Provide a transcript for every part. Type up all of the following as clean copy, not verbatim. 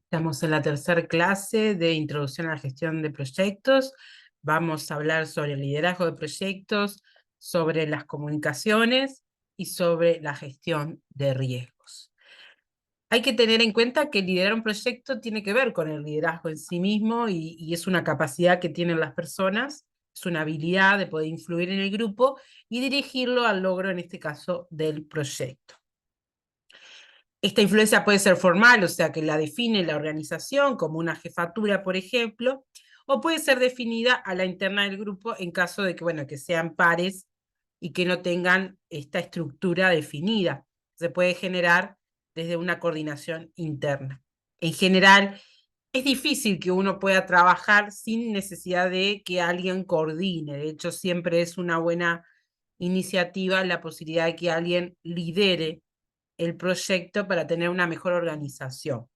Estamos en la tercera clase de Introducción a la Gestión de Proyectos. Vamos a hablar sobre el liderazgo de proyectos, sobre las comunicaciones y sobre la gestión de riesgos. Hay que tener en cuenta que liderar un proyecto tiene que ver con el liderazgo en sí mismo y es una capacidad que tienen las personas, es una habilidad de poder influir en el grupo y dirigirlo al logro, en este caso, del proyecto. Esta influencia puede ser formal, o sea, que la define la organización, como una jefatura, por ejemplo, o puede ser definida a la interna del grupo en caso de que, bueno, que sean pares y que no tengan esta estructura definida. Se puede generar desde una coordinación interna. En general, es difícil que uno pueda trabajar sin necesidad de que alguien coordine. De hecho, siempre es una buena iniciativa la posibilidad de que alguien lidere el proyecto para tener una mejor organización.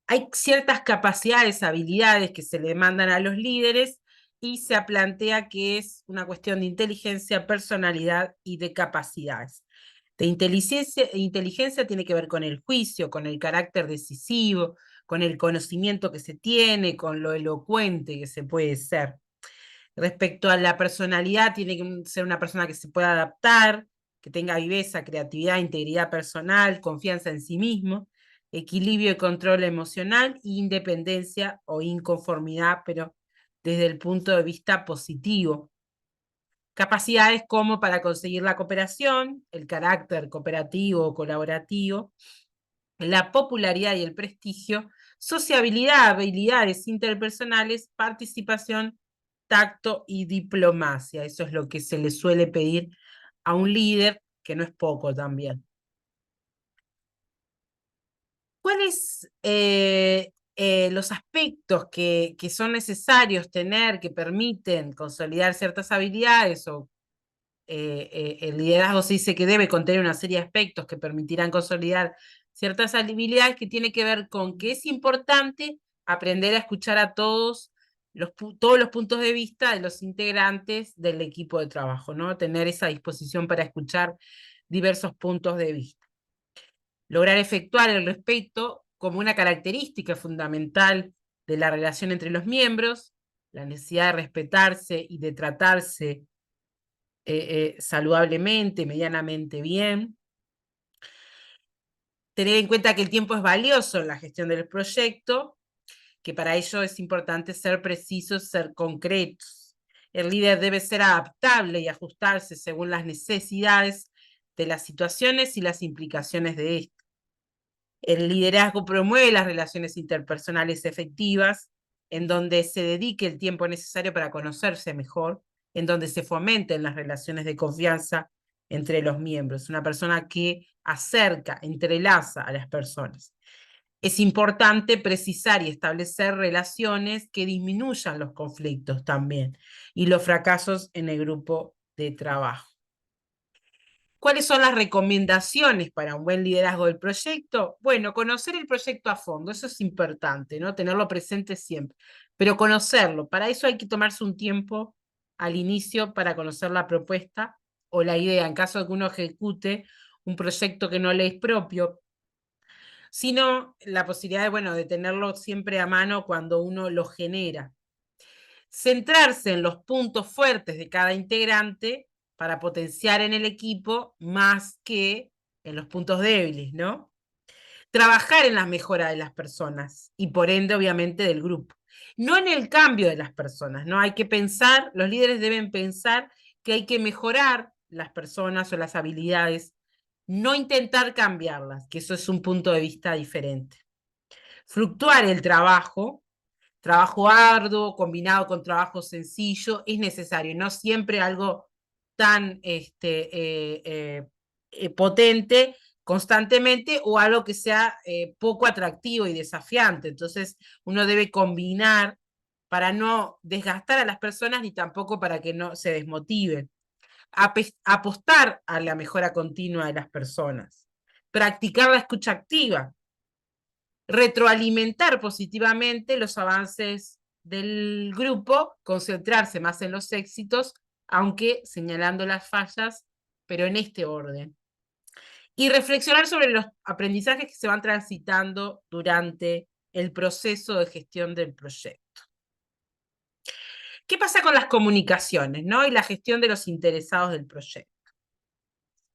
Hay ciertas capacidades, habilidades que se le demandan a los líderes y se plantea que es una cuestión de inteligencia, personalidad y de capacidades. De inteligencia tiene que ver con el juicio, con el carácter decisivo, con el conocimiento que se tiene, con lo elocuente que se puede ser. Respecto a la personalidad, tiene que ser una persona que se pueda adaptar, que tenga viveza, creatividad, integridad personal, confianza en sí mismo, equilibrio y control emocional, independencia o inconformidad, pero desde el punto de vista positivo. Capacidades como para conseguir la cooperación, el carácter cooperativo o colaborativo, la popularidad y el prestigio, sociabilidad, habilidades interpersonales, participación, tacto y diplomacia. Eso es lo que se le suele pedir a un líder, que no es poco también. ¿Cuáles los aspectos que son necesarios tener, que permiten consolidar ciertas habilidades o el liderazgo se dice que debe contener una serie de aspectos que permitirán consolidar ciertas habilidades que tiene que ver con que es importante aprender a escuchar a todos los puntos de vista de los integrantes del equipo de trabajo, ¿no? Tener esa disposición para escuchar diversos puntos de vista. Lograr efectuar el respeto como una característica fundamental de la relación entre los miembros, la necesidad de respetarse y de tratarse saludablemente, medianamente bien. Tener en cuenta que el tiempo es valioso en la gestión del proyecto, que para ello es importante ser precisos, ser concretos. El líder debe ser adaptable y ajustarse según las necesidades de las situaciones y las implicaciones de esto. El liderazgo promueve las relaciones interpersonales efectivas, en donde se dedique el tiempo necesario para conocerse mejor, en donde se fomenten las relaciones de confianza entre los miembros. Una persona que acerca, entrelaza a las personas. Es importante precisar y establecer relaciones que disminuyan los conflictos también y los fracasos en el grupo de trabajo. ¿Cuáles son las recomendaciones para un buen liderazgo del proyecto? Bueno, conocer el proyecto a fondo, eso es importante, ¿no? Tenerlo presente siempre, pero conocerlo. Para eso hay que tomarse un tiempo al inicio para conocer la propuesta o la idea, en caso de que uno ejecute un proyecto que no le es propio, sino la posibilidad de, bueno, de tenerlo siempre a mano cuando uno lo genera. Centrarse en los puntos fuertes de cada integrante para potenciar en el equipo más que en los puntos débiles, ¿no? Trabajar en la mejora de las personas y por ende, obviamente, del grupo. No en el cambio de las personas, ¿no? Hay que pensar, los líderes deben pensar que hay que mejorar las personas o las habilidades, no intentar cambiarlas, que eso es un punto de vista diferente. Fluctuar el trabajo arduo combinado con trabajo sencillo es necesario, no siempre algo tan potente constantemente o algo que sea poco atractivo y desafiante. Entonces uno debe combinar para no desgastar a las personas ni tampoco para que no se desmotiven. Apostar a la mejora continua de las personas. Practicar la escucha activa, retroalimentar positivamente los avances del grupo, concentrarse más en los éxitos, aunque señalando las fallas, pero en este orden. y reflexionar sobre los aprendizajes que se van transitando durante el proceso de gestión del proyecto. ¿Qué pasa con las comunicaciones, ¿no? Y la gestión de los interesados del proyecto?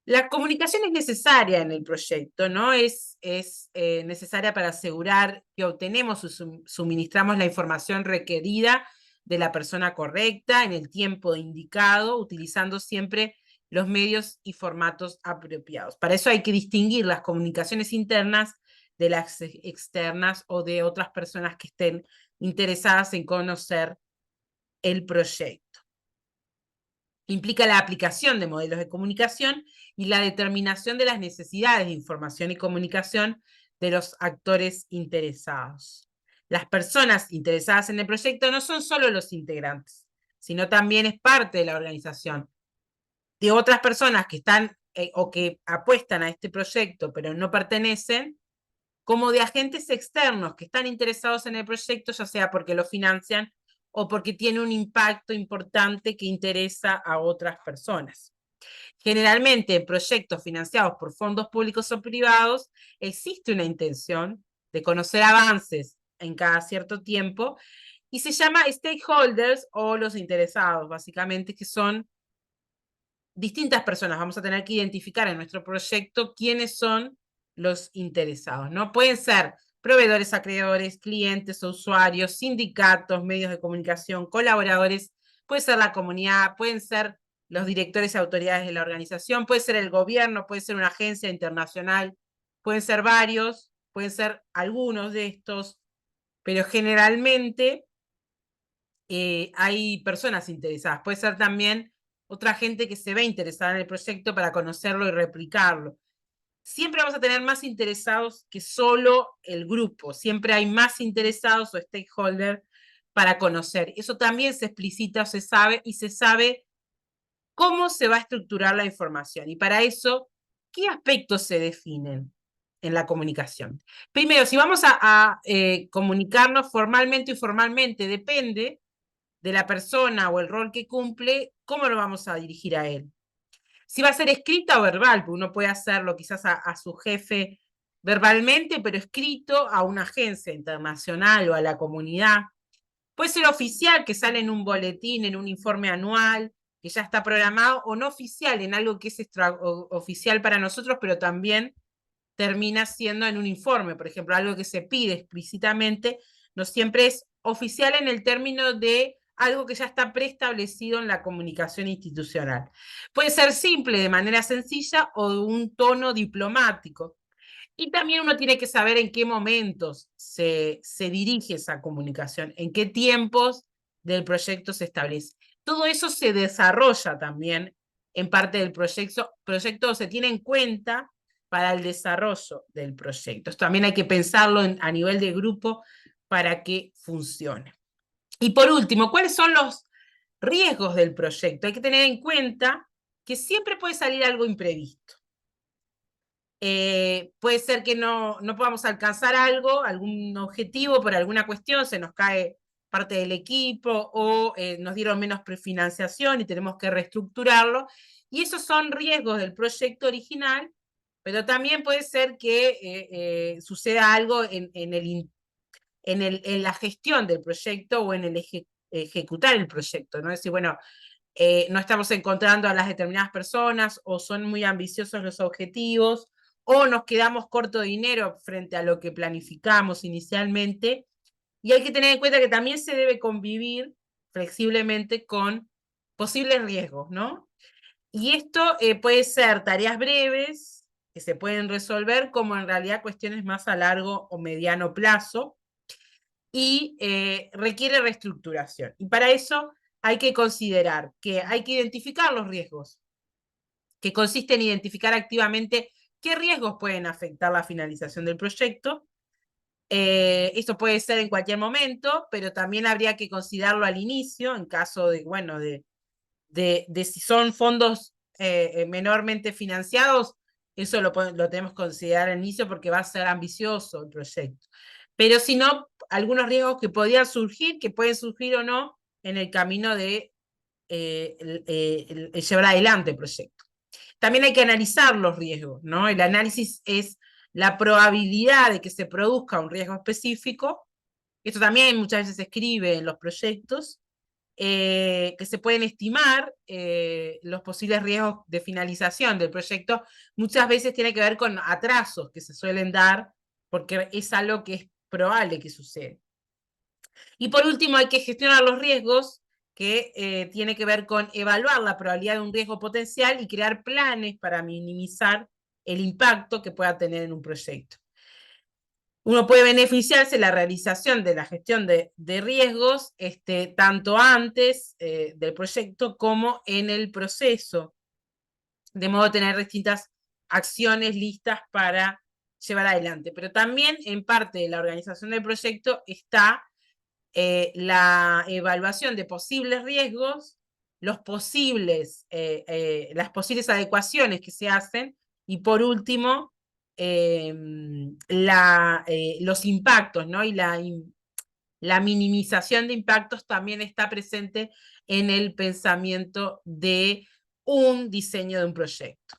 La comunicación es necesaria en el proyecto, ¿no? Es necesaria para asegurar que obtenemos o suministramos la información requerida de la persona correcta en el tiempo indicado, utilizando siempre los medios y formatos apropiados. Para eso hay que distinguir las comunicaciones internas de las externas o de otras personas que estén interesadas en conocer el proyecto. Implica la aplicación de modelos de comunicación y la determinación de las necesidades de información y comunicación de los actores interesados. Las personas interesadas en el proyecto no son solo los integrantes, sino también es parte de la organización, de otras personas que están o que apuestan a este proyecto pero no pertenecen, como de agentes externos que están interesados en el proyecto, ya sea porque lo financian o porque tiene un impacto importante que interesa a otras personas. Generalmente, en proyectos financiados por fondos públicos o privados, existe una intención de conocer avances en cada cierto tiempo y se llama stakeholders o los interesados, básicamente, que son distintas personas. Vamos a tener que identificar en nuestro proyecto quiénes son los interesados, ¿no? Pueden ser proveedores, acreedores, clientes o usuarios, sindicatos, medios de comunicación, colaboradores, puede ser la comunidad, pueden ser los directores y autoridades de la organización, puede ser el gobierno, puede ser una agencia internacional, pueden ser varios, pueden ser algunos de estos, pero generalmente hay personas interesadas. Puede ser también otra gente que se ve interesada en el proyecto para conocerlo y replicarlo. Siempre vamos a tener más interesados que solo el grupo. Siempre hay más interesados o stakeholders para conocer. Eso también se explicita o se sabe, y se sabe cómo se va a estructurar la información. Y para eso, ¿qué aspectos se definen en la comunicación? Primero, si vamos a comunicarnos formalmente o informalmente, depende de la persona o el rol que cumple, ¿cómo lo vamos a dirigir a él? Si va a ser escrita o verbal, porque uno puede hacerlo quizás a su jefe verbalmente, pero escrito a una agencia internacional o a la comunidad. Puede ser oficial, que sale en un boletín, en un informe anual, que ya está programado, o no oficial, en algo que es oficial para nosotros, pero también termina siendo en un informe. Por ejemplo, algo que se pide explícitamente, no siempre es oficial en el término de algo que ya está preestablecido en la comunicación institucional. Puede ser simple, de manera sencilla, o de un tono diplomático. Y también uno tiene que saber en qué momentos se dirige esa comunicación, en qué tiempos del proyecto se establece. Todo eso se desarrolla también en parte del proyecto se tiene en cuenta para el desarrollo del proyecto. Esto también hay que pensarlo a nivel de grupo para que funcione. Y por último, ¿cuáles son los riesgos del proyecto? Hay que tener en cuenta que siempre puede salir algo imprevisto. Puede ser que no podamos alcanzar algo, algún objetivo por alguna cuestión, se nos cae parte del equipo o nos dieron menos prefinanciación y tenemos que reestructurarlo. Y esos son riesgos del proyecto original, pero también puede ser que suceda algo en la gestión del proyecto o en el ejecutar el proyecto, ¿no? Es decir, bueno, no estamos encontrando a las determinadas personas o son muy ambiciosos los objetivos o nos quedamos corto de dinero frente a lo que planificamos inicialmente. Y hay que tener en cuenta que también se debe convivir flexiblemente con posibles riesgos, ¿no? Y esto puede ser tareas breves que se pueden resolver, como en realidad cuestiones más a largo o mediano plazo, y requiere reestructuración. Y para eso hay que considerar que hay que identificar los riesgos, que consiste en identificar activamente qué riesgos pueden afectar la finalización del proyecto. Esto puede ser en cualquier momento, pero también habría que considerarlo al inicio, en caso de, bueno, de si son fondos menormente financiados, eso lo tenemos que considerar al inicio porque va a ser ambicioso el proyecto. Pero si no, algunos riesgos que podrían surgir, que pueden surgir o no, en el camino de llevar adelante el proyecto. También hay que analizar los riesgos, ¿no? El análisis es la probabilidad de que se produzca un riesgo específico. Esto también muchas veces se escribe en los proyectos, que se pueden estimar los posibles riesgos de finalización del proyecto. Muchas veces tiene que ver con atrasos que se suelen dar, porque es algo que es probable que suceda. Y por último, hay que gestionar los riesgos, que tiene que ver con evaluar la probabilidad de un riesgo potencial y crear planes para minimizar el impacto que pueda tener en un proyecto. Uno puede beneficiarse de la realización de la gestión de riesgos, tanto antes del proyecto como en el proceso, de modo de tener distintas acciones listas para llevar adelante. Pero también en parte de la organización del proyecto está la evaluación de posibles riesgos, las posibles adecuaciones que se hacen, y por último, los impactos, ¿no? Y la minimización de impactos también está presente en el pensamiento de un diseño de un proyecto.